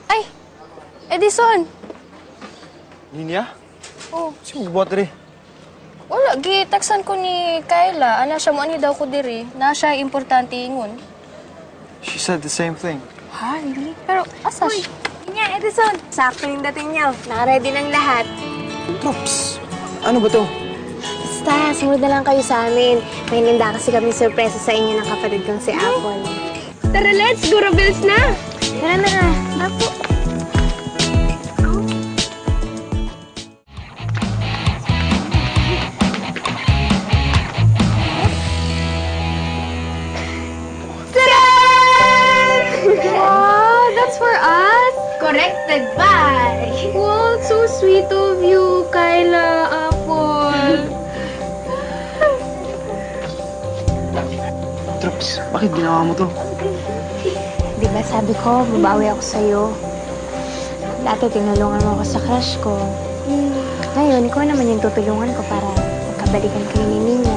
Ay! Edison! Ninya? Oh. Sino magbuhat rin? Wala, gitaksan ko ni Kayla. Ana siya mo ani daw ko diri. Na siya importante ingon. She said the same thing. Ha, really? Pero asa siya? Ninya, Edison. Sakto yung dating niyo. Nakaready ng lahat. Oops! Ano ba to? Basta, sumunod na lang kayo sa amin. May ninda kasi kami surpresa sa inyo ng kapatid kong si Apple. Tara, let's go, Rebels na! Tara na. Apo. Wow, that's for us! Corrected by... Wow, so sweet of you, Kayla, Apple. Drops, bakit ginawa mo to? Di ba sabi ko, babawi ako sa'yo. Dati tinulungan mo ako sa crush ko. Ngayon, ikaw naman yung tutulungan ko para magkabalikan kayo ni Ninya.